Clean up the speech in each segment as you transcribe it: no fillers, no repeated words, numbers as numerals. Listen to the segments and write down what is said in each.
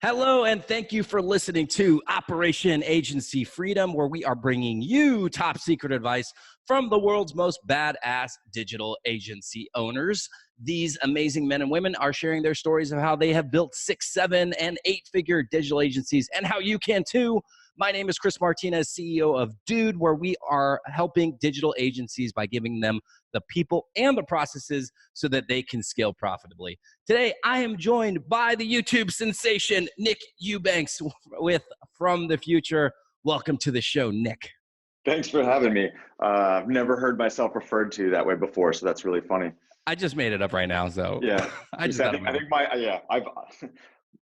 Hello, and thank you for listening to Operation Agency Freedom, where we are bringing you top secret advice from the world's most badass digital agency owners. These amazing men and women are sharing their stories of how they have built 6, 7, and 8-figure digital agencies and how you can too. My name is Chris Martinez, CEO of Dude, where we are helping digital agencies by giving them the people and the processes so that they can scale profitably. Today, I am joined by the YouTube sensation, Nick Eubanks, with From the Future. Welcome to the show, Nick. Thanks for having me. I've never heard myself referred to that way before, so that's really funny. I just made it up right now, so yeah. I think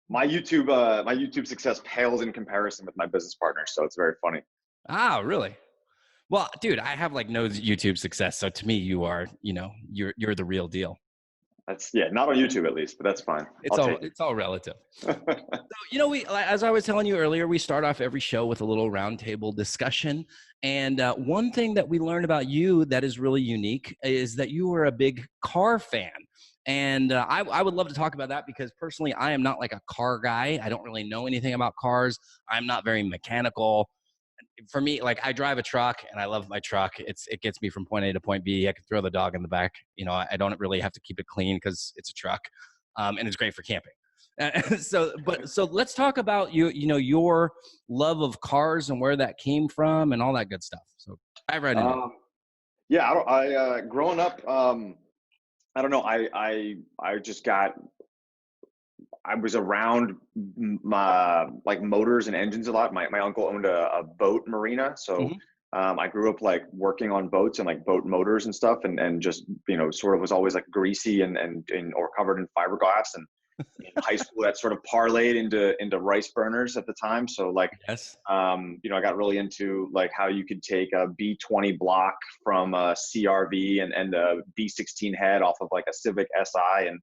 my YouTube success pales in comparison with my business partners, so it's very funny. Ah, really? Well, dude, I have like no YouTube success, so to me, you are, you're the real deal. That's not on YouTube at least, but that's fine. It's all relative. So, as I was telling you earlier, we start off every show with a little roundtable discussion. And one thing that we learned about you that is really unique is that you are a big car fan. And I would love to talk about that because personally, I am not like a car guy. I don't really know anything about cars. I'm not very mechanical. For me, like I drive a truck and I love my truck. It gets me from point A to point B. I can throw the dog in the back. I don't really have to keep it clean because it's a truck, and it's great for camping. So let's talk about your love of cars and where that came from and all that good stuff. So dive right into it. Growing up, I don't know. I just I was around like motors and engines a lot. My uncle owned a boat marina, so I grew up like working on boats and like boat motors and stuff, and just sort of was always like greasy and or covered in fiberglass. And in high school, that sort of parlayed into rice burners at the time. So like, yes, I got really into like how you could take a B20 block from a CRV and a B16 head off of like a Civic Si and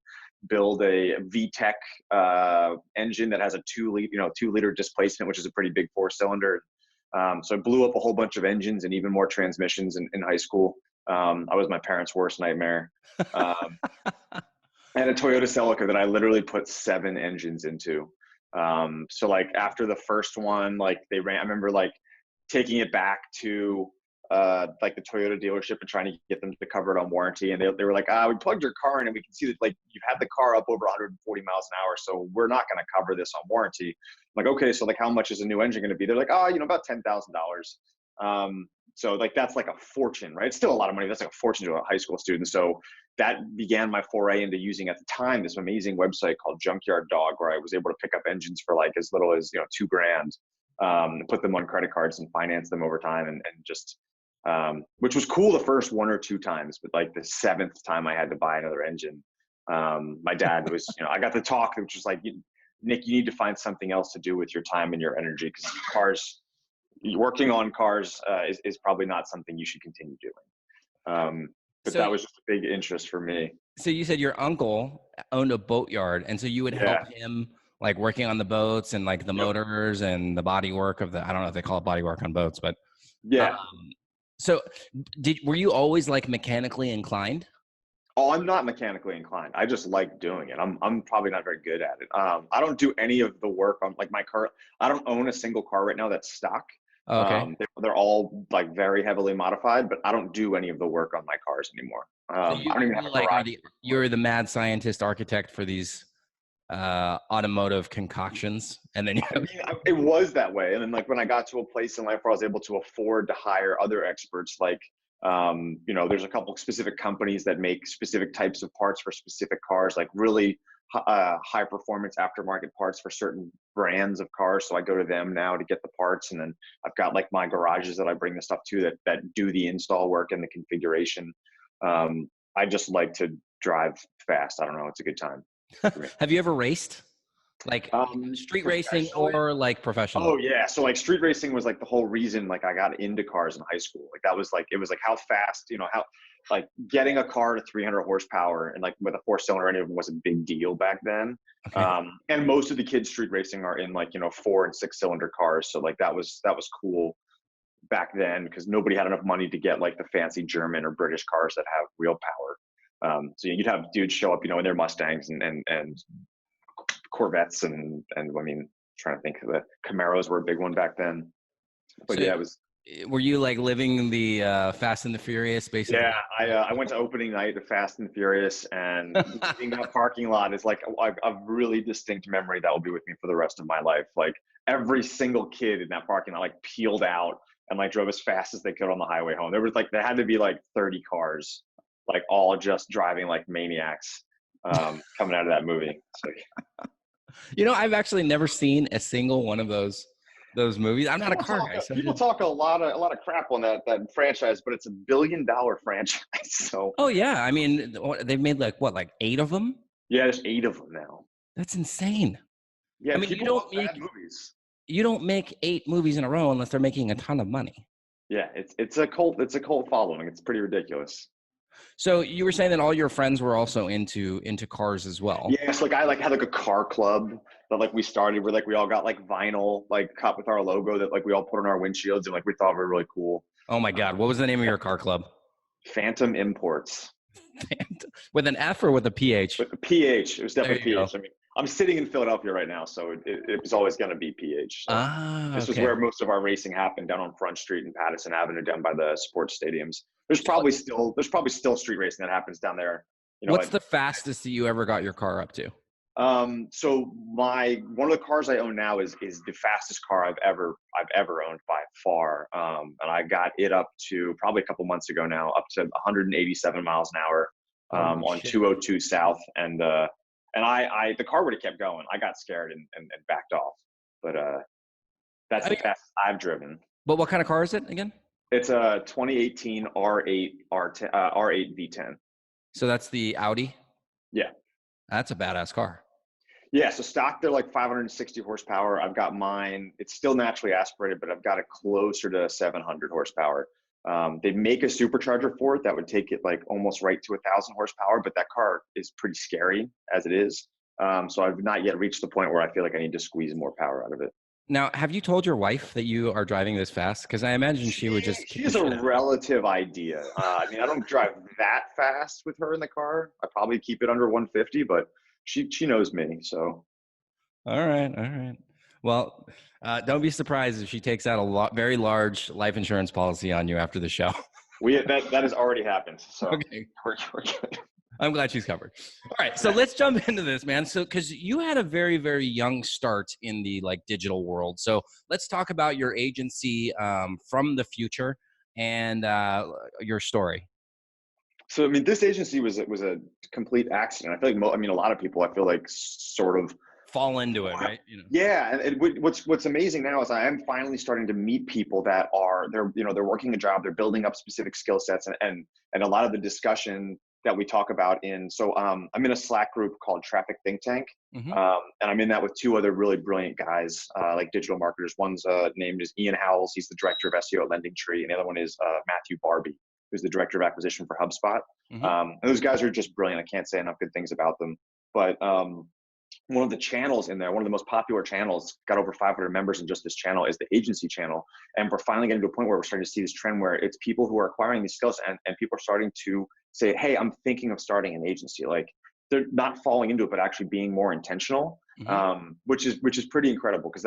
build a VTEC engine that has a 2-liter displacement, which is a pretty big 4-cylinder. So I blew up a whole bunch of engines and even more transmissions in high school. I was my parents' worst nightmare. I had a Toyota Celica that I literally put 7 engines into. So like after the first one, like I remember like taking it back to like the Toyota dealership and trying to get them to cover it on warranty. And they were like, we plugged your car in and we can see that like you've had the car up over 140 miles an hour. So we're not going to cover this on warranty. I'm like, okay, so like how much is a new engine going to be? They're like, about $10,000. So like, that's like a fortune, right? It's still a lot of money. That's like a fortune to a high school student. So that began my foray into using at the time this amazing website called Junkyard Dog, where I was able to pick up engines for like as little as, $2,000, put them on credit cards and finance them over time and just, which was cool the first 1 or 2 times, but like the 7th time I had to buy another engine, my dad was, I got the talk, which was like, Nick, you need to find something else to do with your time and your energy, because working on cars is probably not something you should continue doing. But that was just a big interest for me. So you said your uncle owned a boatyard, and so you would help him like working on the boats and like the motors and the body work of I don't know if they call it body work on boats, but yeah. So were you always like mechanically inclined? Oh, I'm not mechanically inclined. I just like doing it. I'm probably not very good at it. I don't do any of the work on like my car. I don't own a single car right now that's stock. Oh, okay. They're all like very heavily modified, but I don't do any of the work on my cars anymore. So I don't even have a garage. You're the mad scientist architect for these automotive concoctions, and then it was that way. And then like when I got to a place in life where I was able to afford to hire other experts, like there's a couple of specific companies that make specific types of parts for specific cars, like really high performance aftermarket parts for certain brands of cars. So I go to them now to get the parts, and then I've got like my garages that I bring the stuff to that do the install work and the configuration. I just like to drive fast. I don't know. It's a good time. Have you ever raced? Like street racing or like professional? Oh yeah. So like street racing was like the whole reason like I got into cars in high school. Like that was like, it was like how fast, how like getting a car to 300 horsepower and like with a 4-cylinder engine was a big deal back then. Okay. And most of the kids street racing are in like, 4 and 6-cylinder cars. So like that was cool back then because nobody had enough money to get like the fancy German or British cars that have real power. So you'd have dudes show up, in their Mustangs and Corvettes and I mean, trying to think of the Camaros were a big one back then. But So yeah, it was. were you like living the Fast and the Furious, basically? Yeah, I went to opening night of Fast and Furious, and seeing that parking lot is like a really distinct memory that will be with me for the rest of my life. Like every single kid in that parking lot like peeled out and like drove as fast as they could on the highway home. There had to be like 30 cars, like all just driving like maniacs, coming out of that movie. It's like, I've actually never seen a single one of those movies. I'm not a car guy. So people talk a lot of crap on that franchise, but it's $1 billion franchise. So. Oh yeah, I mean, they've made like 8 of them. Yeah, there's 8 of them now. That's insane. Yeah, I mean, people love bad movies. You don't make 8 movies in a row unless they're making a ton of money. Yeah, it's a cult following. It's pretty ridiculous. So you were saying that all your friends were also into cars as well. Yeah, so like I had like a car club that like we started where like we all got like vinyl like cut with our logo that like we all put on our windshields and like we thought were really cool. Oh my God, what was the name of your car club? Phantom Imports. With an F or with a PH? With a PH. It was definitely PH. I mean, I'm sitting in Philadelphia right now, so it was always going to be PH. So this was where most of our racing happened, down on Front Street and Patterson Avenue, down by the sports stadiums. There's probably still street racing that happens down there. What's the fastest that you ever got your car up to? So one of the cars I own now is the fastest car I've ever owned by far. And I got it up to probably a couple months ago now, up to 187 miles an hour, on 202 South. And the car would have kept going. I got scared and backed off, but, that's the fastest I've driven. But what kind of car is it again? It's a 2018 R8 V10. So that's the Audi? Yeah. That's a badass car. Yeah, so stock, they're like 560 horsepower. I've got mine. It's still naturally aspirated, but I've got it closer to 700 horsepower. They make a supercharger for it that would take it like almost right to 1,000 horsepower, but that car is pretty scary as it is. So I've not yet reached the point where I feel like I need to squeeze more power out of it. Now, have you told your wife that you are driving this fast? Because I imagine she would just. She has a relative idea. I mean, I don't drive that fast with her in the car. I probably keep it under 150, but she knows me. So. All right. Well, don't be surprised if she takes out a very large life insurance policy on you after the show. That has already happened. So okay. We're good. I'm glad she's covered. All right, so let's jump into this, man. So, because you had a very, very young start in the like digital world, so let's talk about your agency from the future and your story. So, I mean, this agency was a complete accident. I feel like a lot of people, I feel like, sort of fall into it, right? Yeah, and what's amazing now is I am finally starting to meet people that they're working a job, they're building up specific skill sets, and a lot of the discussion that we talk about I'm in a Slack group called Traffic Think Tank. Mm-hmm. And I'm in that with 2 other really brilliant guys, like digital marketers. One's named is Ian Howells. He's the director of SEO at LendingTree. And the other one is Matthew Barbie, who's the director of acquisition for HubSpot. Mm-hmm. And those guys are just brilliant. I can't say enough good things about them. But one of the channels in there, one of the most popular channels, got over 500 members in just this channel, is the agency channel. And we're finally getting to a point where we're starting to see this trend where it's people who are acquiring these skills and people are starting to say, hey, I'm thinking of starting an agency. Like they're not falling into it, but actually being more intentional, mm-hmm. which is pretty incredible because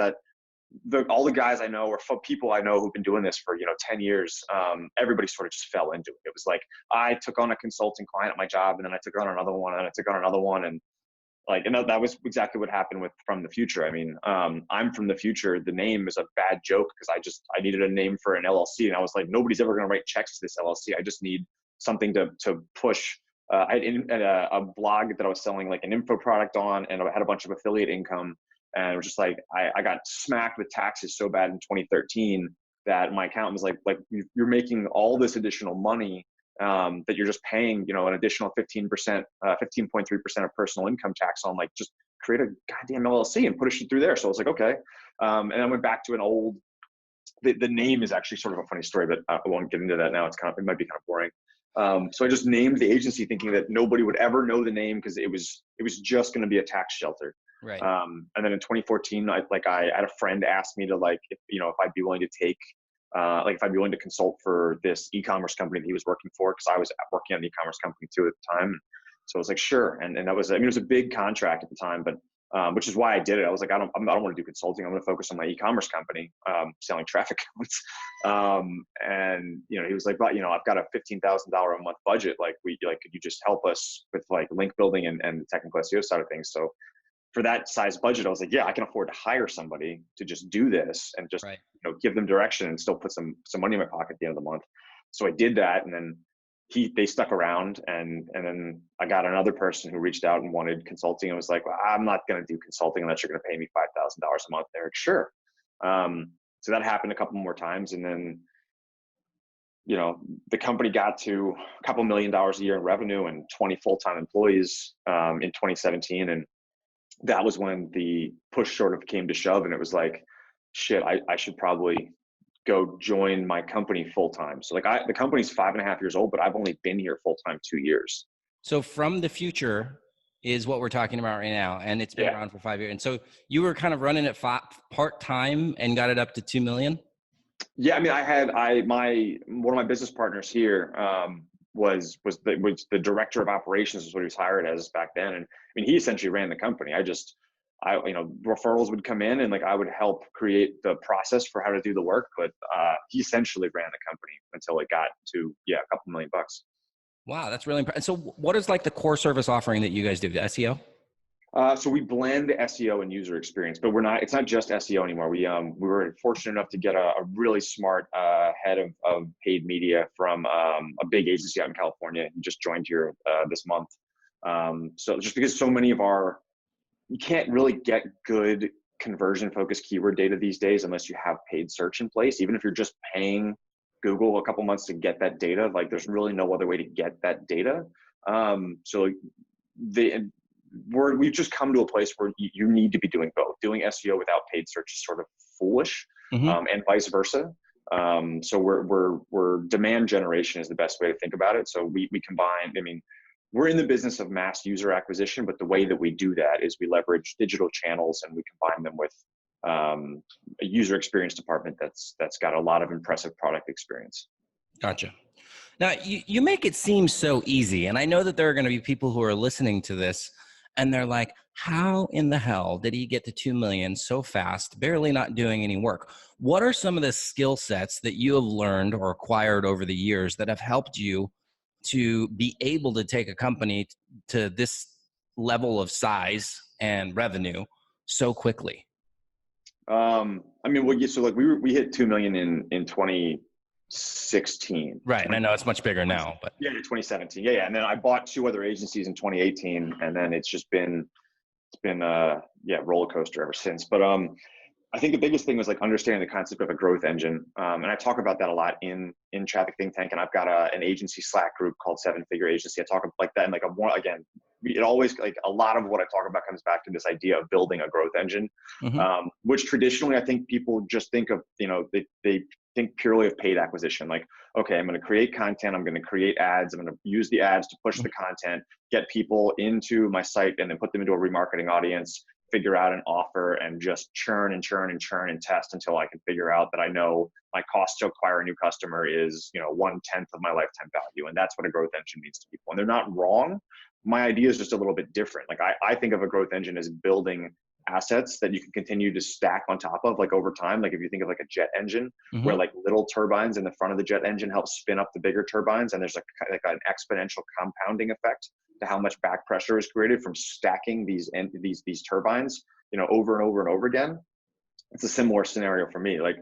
all the guys I know or people I know who've been doing this for 10 years, everybody sort of just fell into it. It was like I took on a consulting client at my job, and then I took on another one, and then I took on another one, and that was exactly what happened with From the Future. I mean, I'm From the Future. The name is a bad joke because I needed a name for an LLC, and I was like, nobody's ever going to write checks to this LLC. I just need something to push. I had a blog that I was selling like an info product on, and I had a bunch of affiliate income. And it was just like, I got smacked with taxes so bad in 2013 that my accountant was like you're making all this additional money that you're just paying, an additional 15%, 15.3% of personal income tax on, like, just create a goddamn LLC and push it through there. So I was like, okay. And I went back to an old, the name is actually sort of a funny story, but I won't get into that now. It might be kind of boring. So I just named the agency thinking that nobody would ever know the name because it was just going to be a tax shelter. Right. And then in 2014, I had a friend ask me to if I'd be willing to take, if I'd be willing to consult for this e-commerce company that he was working for, because I was working on the e-commerce company too at the time. So I was like, sure. And that was, it was a big contract at the time, but which is why I did it. I was like, I don't want to do consulting. I'm going to focus on my e-commerce company, selling traffic counts. And he was like, but I've got a $15,000 a month budget. Like could you just help us with like link building and the technical SEO side of things? So for that size budget, I was like, yeah, I can afford to hire somebody to just do this and just, Right. give them direction and still put some money in my pocket at the end of the month. So I did that. And then they stuck around, and then I got another person who reached out and wanted consulting and was like, well, I'm not going to do consulting unless you're going to pay me $5,000 a month. They're like, sure. So that happened a couple more times. And then, the company got to a couple $1 million a year in revenue and 20 full-time employees in 2017. And that was when the push sort of came to shove, and it was like, shit, I should probably go join my company full time. So like the company's 5.5 years old, but I've only been here full time 2 years. So From the Future is what we're talking about right now, and it's been around for 5 years. And so you were kind of running it part time and got it up to 2 million. Yeah, I mean, one of my business partners here was the director of operations, is what he was hired as back then. And I mean, he essentially ran the company. Referrals would come in and like I would help create the process for how to do the work, but he essentially ran the company until it got to a couple $1 million. Wow, that's really impressive. So what is like the core service offering that you guys do? The SEO? So we blend SEO and user experience, but it's not just SEO anymore. We were fortunate enough to get a really smart head of paid media from a big agency out in California. He just joined here this month. So just because so many of you can't really get good conversion focused keyword data these days unless you have paid search in place. Even if you're just paying Google a couple months to get that data, like there's really no other way to get that data. We've just come to a place where you need to be doing both. Doing SEO without paid search is sort of foolish, and vice versa. So we're demand generation is the best way to think about it. So we combine, we're in the business of mass user acquisition, but the way that we do that is we leverage digital channels and we combine them with a user experience department that's got a lot of impressive product experience. Gotcha. Now you make it seem so easy, and I know that there are going to be people who are listening to this and they're like, how in the hell did he get to 2 million so fast, barely not doing any work? What are some of the skill sets that you have learned or acquired over the years that have helped you to be able to take a company to this level of size and revenue so quickly? We hit 2 million in 2016. Right. And I know it's much bigger now, but 2017. Yeah. And then I bought 2 other agencies in 2018, and then it's been roller coaster ever since. But I think the biggest thing was like understanding the concept of a growth engine. And I talk about that a lot in Traffic Think Tank. And I've got an agency Slack group called 7-Figure Agency. I talk about like that. And like it always, like a lot of what I talk about comes back to this idea of building a growth engine, which traditionally I think people just think of, they think purely of paid acquisition. Like, okay, I'm going to create content. I'm going to create ads. I'm going to use the ads to push the content, get people into my site, and then put them into a remarketing audience, figure out an offer, and just churn and test until I can figure out that I know my cost to acquire a new customer is, 1/10 of my lifetime value. And that's what a growth engine means to people. And they're not wrong. My idea is just a little bit different. Like I think of a growth engine as building assets that you can continue to stack on top of, like over time. Like if you think of like a jet engine, where like little turbines in the front of the jet engine help spin up the bigger turbines, and there's like an exponential compounding effect to how much back pressure is created from stacking these turbines, over and over and over again. It's a similar scenario for me. Like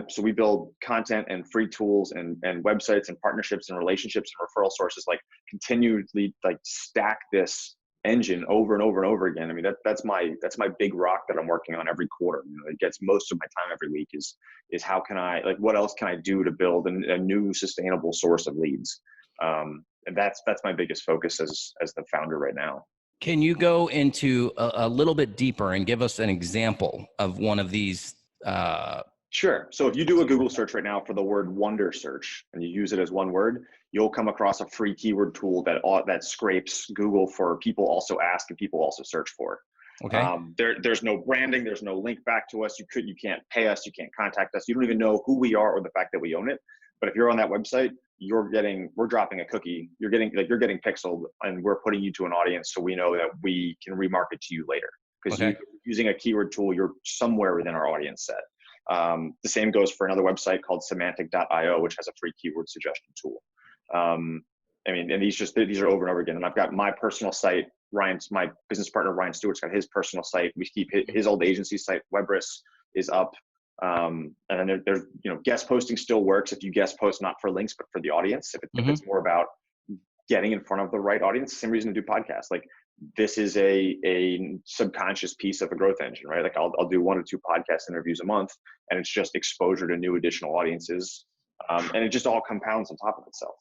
so we build content and free tools and websites and partnerships and relationships and referral sources, like continually like stack this engine over and over and over again. I mean, that's my big rock that I'm working on every quarter. It gets most of my time every week is how can I, like, what else can I do to build a new sustainable source of leads? And that's my biggest focus as the founder right now. Can you go into a little bit deeper and give us an example of one of these? Sure. So if you do a Google search right now for the word wonder search and you use it as one word, you'll come across a free keyword tool that scrapes Google for people also ask and people also search for. Okay. There's no branding. There's no link back to us. You can't pay us. You can't contact us. You don't even know who we are or the fact that we own it. But if you're on that website, we're dropping a cookie. You're getting pixeled, and we're putting you to an audience so we know that we can remarket to you later. because Okay. using a keyword tool, you're somewhere within our audience set. The same goes for another website called semantic.io, which has a free keyword suggestion tool. I mean, and these are over and over again. And I've got my personal site, my business partner, Ryan Stewart's got his personal site. We keep his old agency site, Webris, is up. And then there's, guest posting still works if you guest post not for links, but for the audience. If it's more about getting in front of the right audience, same reason to do podcasts. Like, this is a subconscious piece of a growth engine, right? Like I'll do 1 or 2 podcast interviews a month, and it's just exposure to new additional audiences. And it just all compounds on top of itself.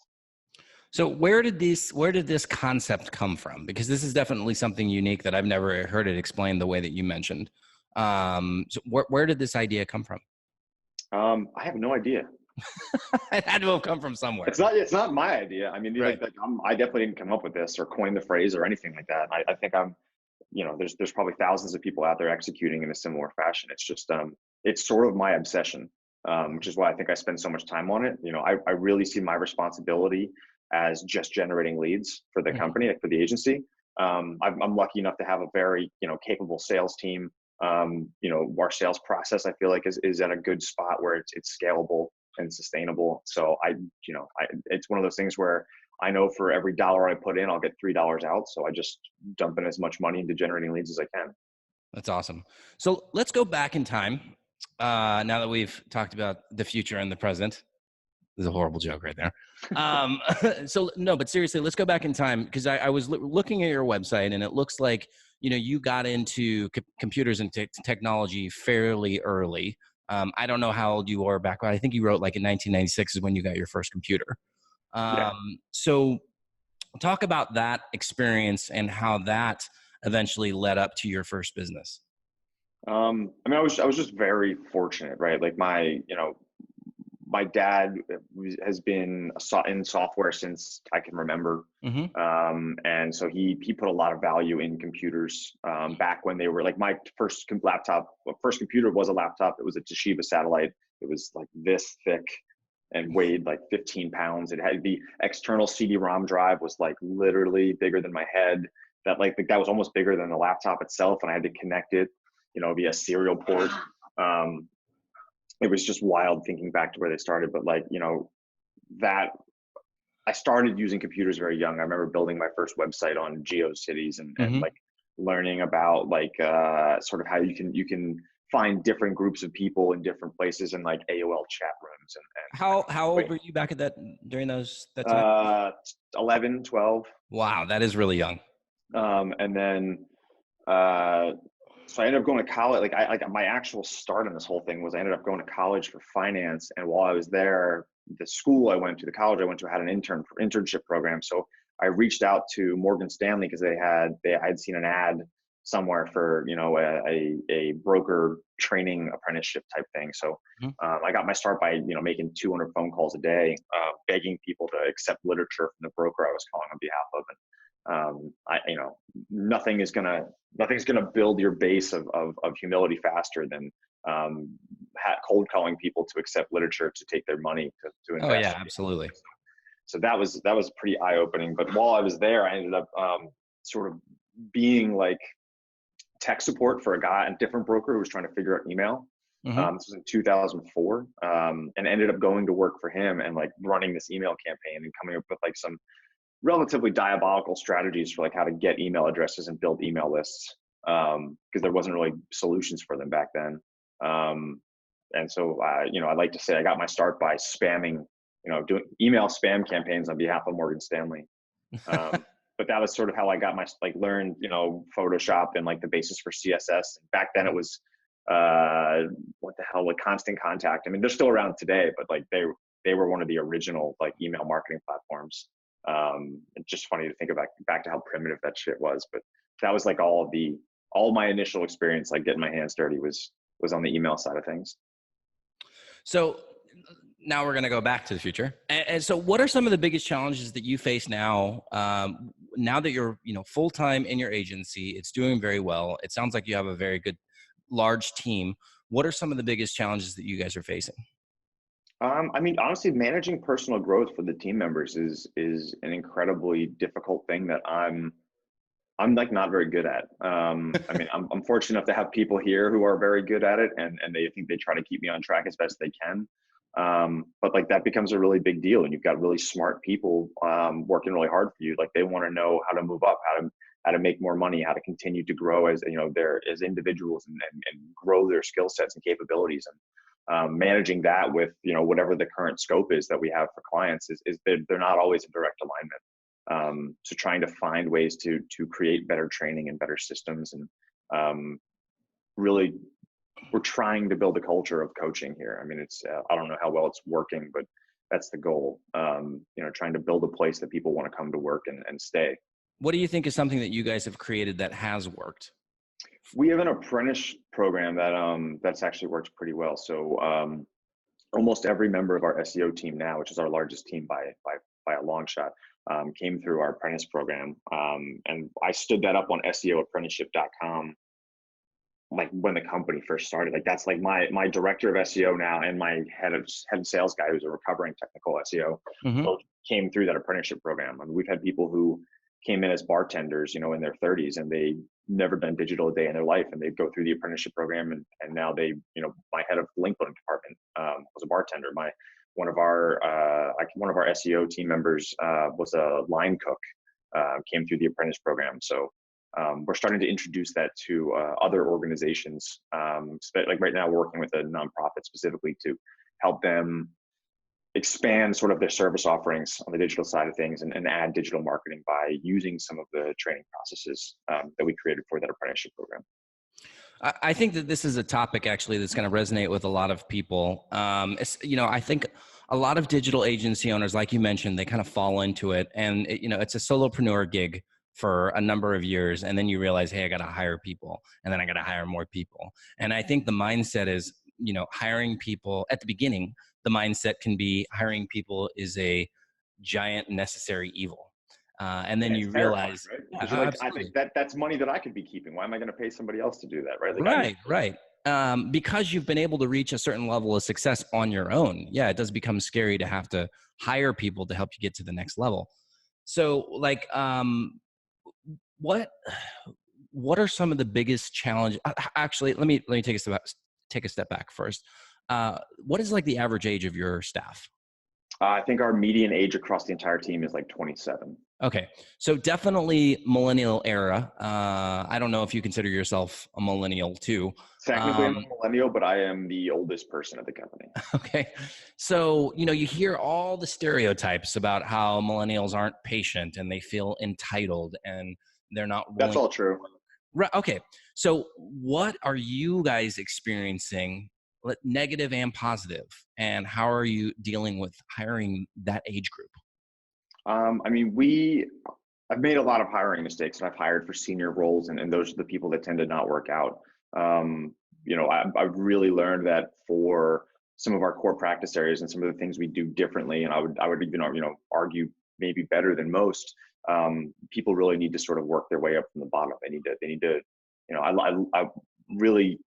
So where did this concept come from? Because this is definitely something unique that I've never heard it explained the way that you mentioned. So where did this idea come from? I have no idea. It had to have come from somewhere. It's not my idea. I mean, right. I definitely didn't come up with this or coin the phrase or anything like that. I think there's probably thousands of people out there executing in a similar fashion. It's just, it's sort of my obsession, which is why I think I spend so much time on it. I really see my responsibility as just generating leads for the company, like for the agency. I'm lucky enough to have a very, capable sales team. Our sales process, I feel like is at a good spot where it's scalable and sustainable. So it's one of those things where I know for every dollar I put in, I'll get $3 out. So I just dump in as much money into generating leads as I can. That's awesome. So let's go back in time. Now that we've talked about the future and the present. This is a horrible joke right there. So no, but seriously, let's go back in time, because I was looking at your website, and it looks like, you got into computers and technology fairly early. I don't know how old you were back when. I think you wrote like in 1996 is when you got your first computer. So talk about that experience and how that eventually led up to your first business. I mean, I was just very fortunate, right? Like my dad has been in software since I can remember. And so he put a lot of value in computers back when they were like, my first computer was a laptop. It was a Toshiba Satellite. It was like this thick and weighed like 15 pounds. It had the external CD-ROM drive was like literally bigger than my head. That was almost bigger than the laptop itself. And I had to connect it, via serial port. It was just wild thinking back to where they started. But that I started using computers very young. I remember building my first website on GeoCities and like learning about sort of how you can find different groups of people in different places in like AOL chat rooms. And how old were you back at during that time? 11, 12. Wow, that is really young. And then so I ended up going to college. My actual start on this whole thing was I ended up going to college for finance. And while I was there, the college I went to had an internship program. So I reached out to Morgan Stanley because I'd seen an ad somewhere for, a broker training apprenticeship type thing. So I got my start by, making 200 phone calls a day, begging people to accept literature from the broker I was calling on behalf of. Nothing's gonna build your base of humility faster than cold calling people to accept literature to take their money to invest. Oh yeah, absolutely. So that was pretty eye opening. But while I was there, I ended up sort of being like tech support for a different broker who was trying to figure out email. This was in 2004, and ended up going to work for him and like running this email campaign and coming up with like some relatively diabolical strategies for like how to get email addresses and build email lists, because there wasn't really solutions for them back then. And so, I like to say I got my start by spamming, doing email spam campaigns on behalf of Morgan Stanley. But that was sort of how I got learned, Photoshop and like the basis for CSS. And back then it was, Constant Contact. I mean, they're still around today, but like they were one of the original like email marketing platforms. It's just funny to think about back to how primitive that shit was, but that was like all my initial experience, like getting my hands dirty was on the email side of things. So now we're going to go back to the future. And so what are some of the biggest challenges that you face now, now that you're, full-time in your agency? It's doing very well. It sounds like you have a very good, large team. What are some of the biggest challenges that you guys are facing? I mean, honestly, managing personal growth for the team members is an incredibly difficult thing that I'm I'm like not very good at. I mean, I'm fortunate enough to have people here who are very good at it, and they think they try to keep me on track as best they can. But like that becomes a really big deal, and you've got really smart people working really hard for you. Like they want to know how to move up, how to make more money, how to continue to grow as they're as individuals, and grow their skill sets and capabilities. And managing that with whatever the current scope is that we have for clients is they're not always in direct alignment. So trying to find ways to create better training and better systems, and really we're trying to build a culture of coaching here. I mean, it's I don't know how well it's working, but that's the goal. Trying to build a place that people want to come to work and stay. What do you think is something that you guys have created that has worked? We have an apprentice program that's actually worked pretty well. So almost every member of our SEO team now, which is our largest team by a long shot, came through our apprentice program. And I stood that up on SEOapprenticeship.com like when the company first started. Like that's like my director of SEO now, and my head of sales guy, who's a recovering technical SEO, both came through that apprenticeship program. And we've had people who came in as bartenders, in their 30s, and they never done digital a day in their life, and they go through the apprenticeship program, and now they, my head of link building department was a bartender. One of our SEO team members was a line cook, came through the apprentice program. So we're starting to introduce that to other organizations. Like right now, we're working with a nonprofit specifically to help them expand sort of their service offerings on the digital side of things, and add digital marketing by using some of the training processes that we created for that apprenticeship program. I think that this is a topic actually that's going to resonate with a lot of people. I think a lot of digital agency owners, like you mentioned, they kind of fall into it, and it's a solopreneur gig for a number of years, and then you realize, hey, I got to hire people, and then I got to hire more people. And I think the mindset is, hiring people at the beginning. The mindset can be hiring people is a giant necessary evil. And then you realize, right? yeah, You're like, I think that's money that I could be keeping. Why am I going to pay somebody else to do that? Right. Like right. Because you've been able to reach a certain level of success on your own. Yeah. It does become scary to have to hire people to help you get to the next level. So like, what are some of the biggest challenges? Actually, let me take a step back first. What is like the average age of your staff? I think our median age across the entire team is like 27. Okay. So definitely millennial era. I don't know if you consider yourself a millennial too. Technically, I'm a millennial, but I am the oldest person at the company. Okay. So, you hear all the stereotypes about how millennials aren't patient and they feel entitled and they're not willing. That's all true. Right. Okay. So what are you guys experiencing, negative and positive, and how are you dealing with hiring that age group? I mean, I've made a lot of hiring mistakes, and I've hired for senior roles, and those are the people that tend to not work out. I've really learned that for some of our core practice areas and some of the things we do differently, and I would even argue maybe better than most. People really need to sort of work their way up from the bottom. They need to,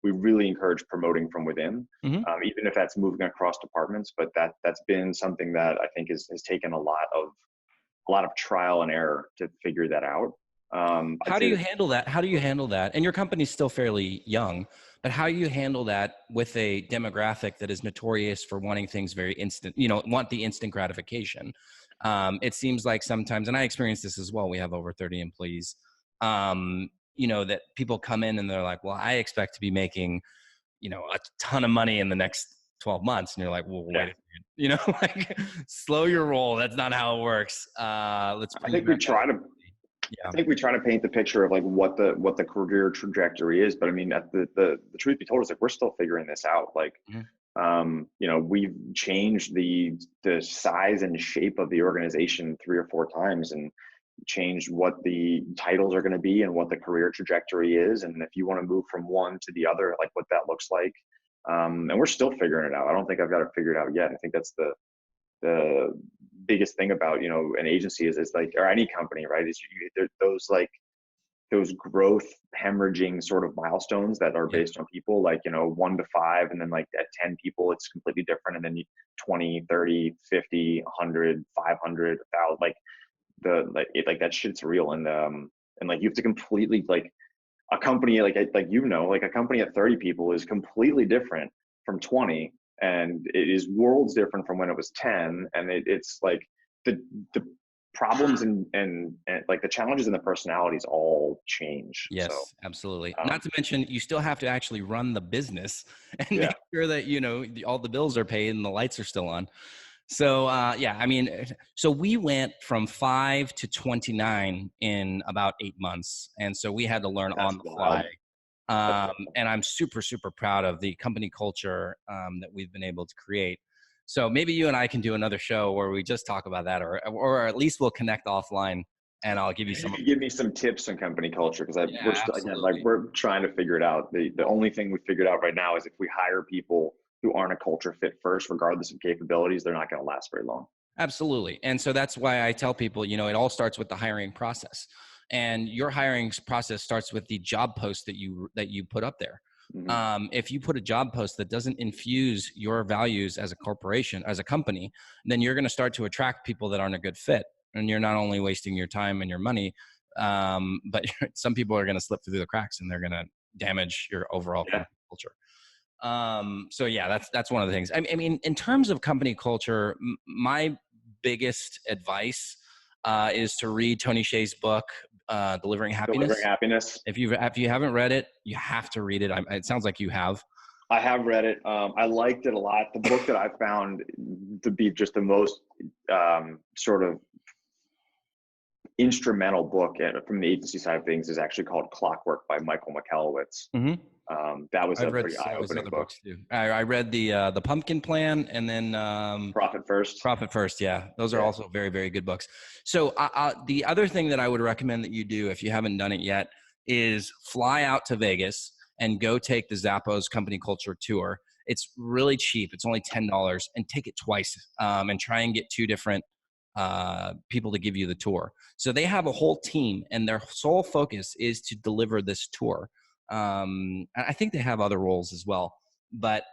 we really encourage promoting from within, even if that's moving across departments. But that's been something that I think has taken a lot of trial and error to figure that out. How do you handle that? How do you handle that? And your company's still fairly young, but how do you handle that with a demographic that is notorious for wanting things very instant, want the instant gratification? It seems like sometimes, and I experience this as well, we have over 30 employees, that people come in and they're like, well, I expect to be making, a ton of money in the next 12 months. And you're like, well, wait a second, like slow your roll. That's not how it works. I think we try to paint the picture of like what the career trajectory is. But I mean, the truth be told is like, we're still figuring this out. Like, we've changed the size and shape of the organization 3 or 4 times, and changed what the titles are going to be and what the career trajectory is. And if you want to move from one to the other, like what that looks like. And we're still figuring it out. I don't think I've got it figured out yet. I think that's the biggest thing about, an agency is like, or any company, right? Is those growth hemorrhaging sort of milestones that are based on people, like, 1 to 5, and then like at 10 people, it's completely different. And then 20, 30, 50, 100, 500, 1,000, like that shit's real. And And like, you have to completely like a company like, you know, like a company at 30 people is completely different from 20, and it is worlds different from when it was 10. And it's like the problems and like the challenges and the personalities all change. So Yes, absolutely. Not to mention, you still have to actually run the business and yeah, make sure that, you know, all the bills are paid and the lights are still on. So, yeah, I mean, so we went from 5 to 29 in about 8 months. And so we had to learn that's on the fly. wild. That's wild. And I'm super, super proud of the company culture that we've been able to create. So maybe you and I can do another show where we just talk about that, or at least we'll connect offline and I'll give you Maybe you some. could give me some tips on company culture, because we're Yeah, still, again, like, absolutely. we're trying to figure it out. The only thing we figured out right now is if we hire people who aren't a culture fit first, regardless of capabilities, they're not going to last very long. Absolutely. And so that's why I tell people, you know, it all starts with the hiring process. And your hiring process starts with the job post that you put up there. Hmm. If you put a job post that doesn't infuse your values as a corporation, as a company, then you're going to start to attract people that aren't a good fit. And you're not only wasting your time and your money, but some people are going to slip through the cracks and they're going to damage your overall Yeah. company culture. So yeah, that's one of the things. I mean, in terms of company culture, my biggest advice is to read Tony Hsieh's book, Delivering Delivering Happiness. happiness. If you haven't read it, you have to read it. It sounds like you have. I have read it. I liked it a lot. The book that I found to be just the most sort of instrumental book from the agency side of things is actually called Clockwork by Michael Michalowicz. Mm-hmm. That was a I've read pretty some of his eye-opening other book. books too. I read the Pumpkin Plan and then Profit First. Profit First. Yeah, those are Yeah. also very, very good books. So the other thing that I would recommend that you do if you haven't done it yet is fly out to Vegas and go take the Zappos Company Culture Tour. It's really cheap. It's only $10, and take it twice and try and get two different people to give you the tour. So they have a whole team, and their sole focus is to deliver this tour. I think they have other roles as well, but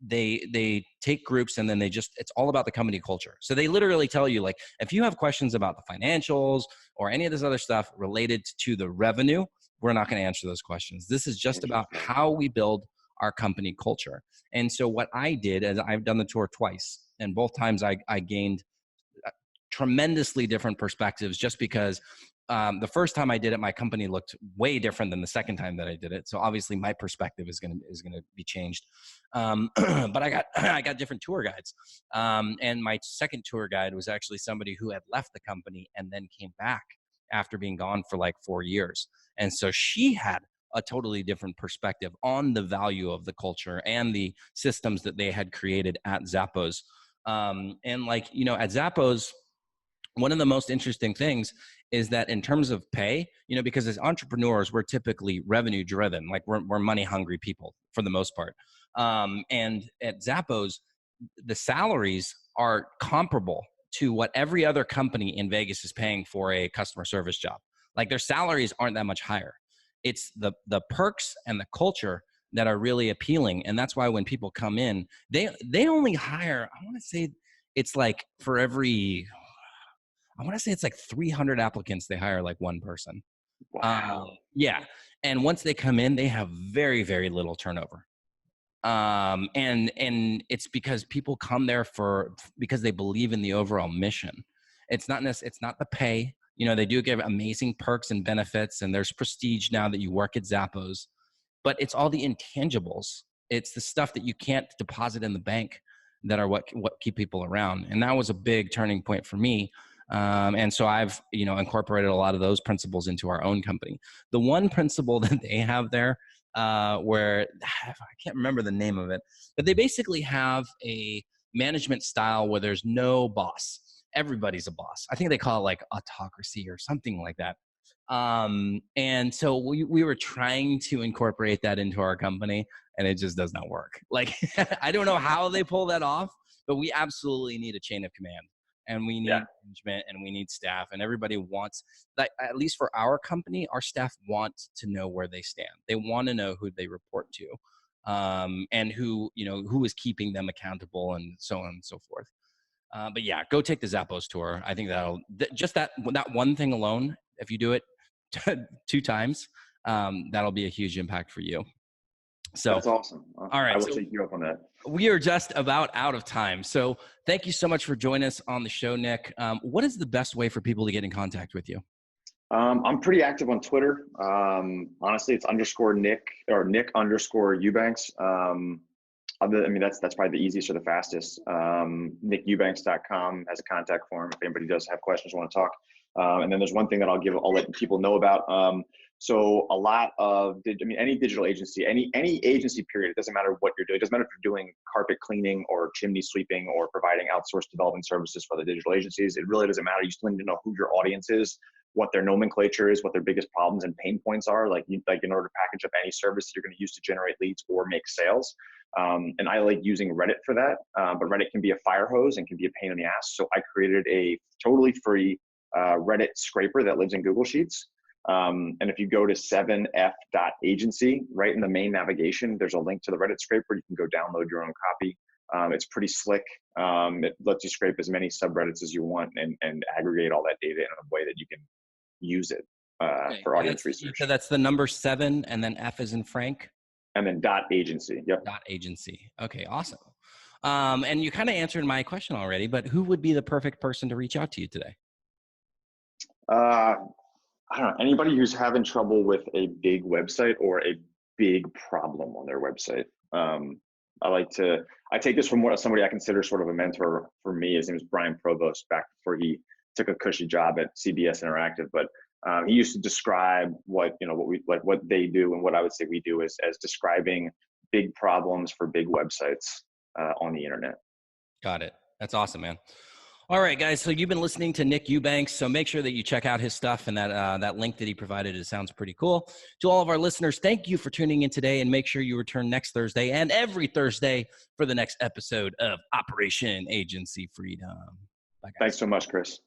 they take groups and then it's all about the company culture. So they literally tell you, like, if you have questions about the financials or any of this other stuff related to the revenue, we're not going to answer those questions. This is just about Interesting. how we build our company culture. And so what I did is I've done the tour twice, and both times I gained tremendously different perspectives, just because the first time I did it, my company looked way different than the second time that I did it. So obviously my perspective is going to be changed. But I got different tour guides. And my second tour guide was actually somebody who had left the company and then came back after being gone for like 4 years. And so she had a totally different perspective on the value of the culture and the systems that they had created at Zappos. And like, you know, at Zappos, one of the most interesting things is that in terms of pay, you know, because as entrepreneurs, we're typically revenue driven, like we're money hungry people for the most part. And at Zappos, the salaries are comparable to what every other company in Vegas is paying for a customer service job. Like their salaries aren't that much higher. It's the perks and the culture that are really appealing. And that's why when people come in, they only hire, I want to say it's like for every, I want to say it's like 300 applicants, they hire like one person. Wow. Yeah. And once they come in, they have very, very little turnover. And it's because people come there because they believe in the overall mission. It's not the pay. You know, they do give amazing perks and benefits, and there's prestige now that you work at Zappos, but it's all the intangibles. It's the stuff that you can't deposit in the bank that are what keep people around. And that was a big turning point for me. And so I've, you know, incorporated a lot of those principles into our own company. The one principle that they have there, where I can't remember the name of it, but they basically have a management style where there's no boss. Everybody's a boss. I think they call it like autocracy or something like that. And so we were trying to incorporate that into our company, and it just does not work. Like, I don't know how they pull that off, but we absolutely need a chain of command, and we Yeah. need management, and we need staff, and everybody wants that. At least for our company, our staff want to know where they stand. They want to know who they report to, and who, you know, who is keeping them accountable, and so on and so forth. But yeah, go take the Zappos tour. I think just that one thing alone, if you do it, 2 times, that'll be a huge impact for you. So that's awesome. all right. I will So take you up on that. we are just about out of time. So thank you so much for joining us on the show, Nick. What is the best way for people to get in contact with you? I'm pretty active on Twitter. Honestly, it's _Nick or Nick _Eubanks. I mean, that's probably the easiest or the fastest. NickEubanks.com has a contact form if anybody does have questions, want to talk. And then there's one thing that I'll let people know about. So a lot of, any digital agency, any agency period, it doesn't matter what you're doing. It doesn't matter if you're doing carpet cleaning or chimney sweeping or providing outsourced development services for the digital agencies. It really doesn't matter. You still need to know who your audience is, what their nomenclature is, what their biggest problems and pain points are. Like in order to package up any service you're going to use to generate leads or make sales. And I like using Reddit for that, but Reddit can be a fire hose and can be a pain in the ass. So I created a totally free Reddit scraper that lives in Google Sheets. And if you go to 7f.agency, right in the main navigation, there's a link to the Reddit scraper. You can go download your own copy. It's pretty slick. It lets you scrape as many subreddits as you want and aggregate all that data in a way that you can use it for audience research. So that's the number 7 and then F as in Frank? And then .agency. Yep. .agency. Okay, awesome. And you kind of answered my question already, but who would be the perfect person to reach out to you today? I don't know, anybody who's having trouble with a big website or a big problem on their website. I take this from somebody I consider sort of a mentor for me. His name is Brian Provost, back before he took a cushy job at CBS Interactive. But he used to describe what they do and what I would say we do as describing big problems for big websites on the internet. Got it. That's awesome, man. All right, guys. So you've been listening to Nick Eubanks. So make sure that you check out his stuff and that link that he provided. It sounds pretty cool. To all of our listeners, thank you for tuning in today, and make sure you return next Thursday and every Thursday for the next episode of Operation Agency Freedom. Bye, guys. Thanks so much, Chris.